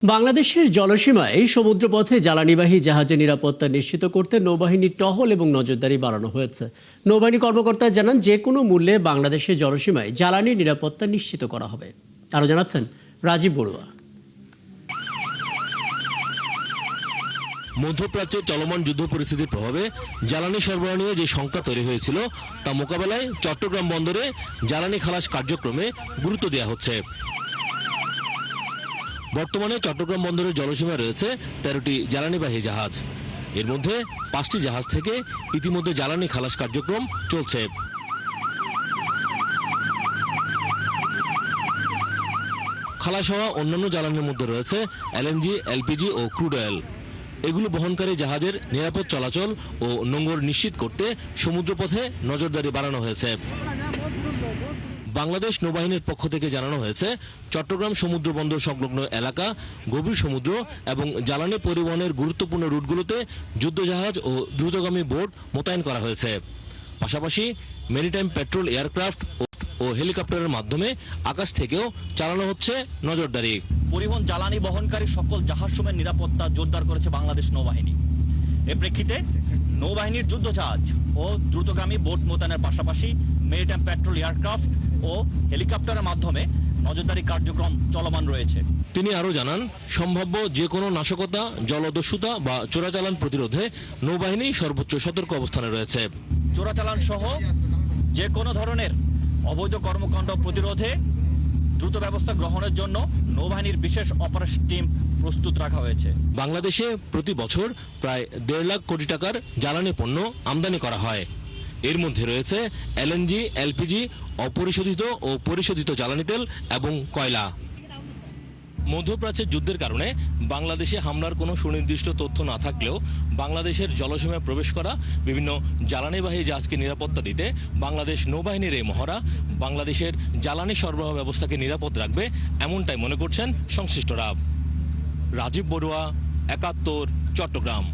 বাংলাদেশের জলসীমায় সমুদ্রপথে জ্বালানিবাহী জাহাজের নিরাপত্তা নিশ্চিত করতে নৌবাহিনীর টহল এবং নজরদারি বাড়ানো হয়েছে। নৌবাহিনী কর্মকর্তা জানান, যে কোনো মূল্যে বাংলাদেশের জলসীমায় জ্বালানি নিরাপত্তা নিশ্চিত করা হবে। আরও জানাচ্ছেন রাজীব বড়ুয়া। মধ্যপ্রাচ্যে চলমান যুদ্ধ পরিস্থিতির প্রভাবে জ্বালানি সরবরাহ নিয়ে যে শঙ্কা তৈরি হয়েছিল তা মোকাবেলায় চট্টগ্রাম বন্দরে জ্বালানি খালাস কার্যক্রমে গুরুত্ব দেওয়া হচ্ছে। বর্তমানে চট্টগ্রাম বন্দরের জলসীমায় রয়েছে 13টি জ্বালানিবাহী জাহাজ। এর মধ্যে 5টি জাহাজ থেকে ইতিমধ্যে জ্বালানি খালাস কার্যক্রম চলছে। খালাস হওয়া অন্যান্য জ্বালানির মধ্যে রয়েছে এলএনজি, এলপিজি ও ক্রুড অয়েল। এগুলো বহনকারী জাহাজের নিরাপদ চলাচল ও নোঙর নিশ্চিত করতে সমুদ্রপথে নজরদারি বাড়ানো হয়েছে। বাংলাদেশ নৌবাহিনীর পক্ষ থেকে জানানো হয়েছে, চট্টগ্রাম সমুদ্র বন্দর সংলগ্ন এলাকা, গভীর সমুদ্র এবং জ্বালানি পরিবহনের গুরুত্বপূর্ণ রুটগুলোতে যুদ্ধজাহাজ ও দ্রুতগামী বোট মোতায়েন করা হয়েছে। পাশাপাশি মেরিটাইম পেট্রোল এয়ারক্রাফট ও হেলিকপ্টারের মাধ্যমে আকাশ থেকেও চালানো হচ্ছে নজরদারি। পরিবহন জ্বালানি বহনকারী সকল জাহাজসমূহের নিরাপত্তা জোরদার করেছে বাংলাদেশ নৌবাহিনী। এর প্রেক্ষিতে নৌবাহিনীর যুদ্ধজাহাজ ও দ্রুতগামী বোট মোতায়েনের পাশাপাশি মেরিটাইম পেট্রোল এয়ারক্রাফট ও হেলিকপ্টারের মাধ্যমে নজরদারি কার্যক্রম চলমান রয়েছে। তিনি আরও জানান, সম্ভাব্য যে কোনো নাশকতা, জলদস্যুতা বা চোরাচালান প্রতিরোধে নৌবাহিনী সর্বোচ্চ সতর্ক অবস্থানে রয়েছে। চোরাচালান সহ যে কোনো ধরনের অবৈধ কর্মকাণ্ড প্রতিরোধে দ্রুত ব্যবস্থা গ্রহণের জন্য নৌবাহিনীর বিশেষ অপারেশন টিম প্রস্তুত রাখা হয়েছে। বাংলাদেশে প্রতি বছর প্রায় 1.5 লাখ কোটি টাকার জ্বালানি পণ্য আমদানি করা হয়। এর মধ্যে রয়েছে এলএনজি, এলপিজি, অপরিশোধিত ও পরিশোধিত জ্বালানি তেল এবং কয়লা। মধ্যপ্রাচ্যের যুদ্ধের কারণে বাংলাদেশে হামলার কোনো সুনির্দিষ্ট তথ্য না থাকলেও বাংলাদেশের জলসীমায় প্রবেশ করা বিভিন্ন জ্বালানিবাহী জাহাজকে নিরাপত্তা দিতে বাংলাদেশ নৌবাহিনীর এই মহড়া বাংলাদেশের জ্বালানি সরবরাহ ব্যবস্থাকে নিরাপদ রাখবে, এমনটাই মনে করছেন সংশ্লিষ্টরা। রাজীব বড়ুয়া, 71, চট্টগ্রাম।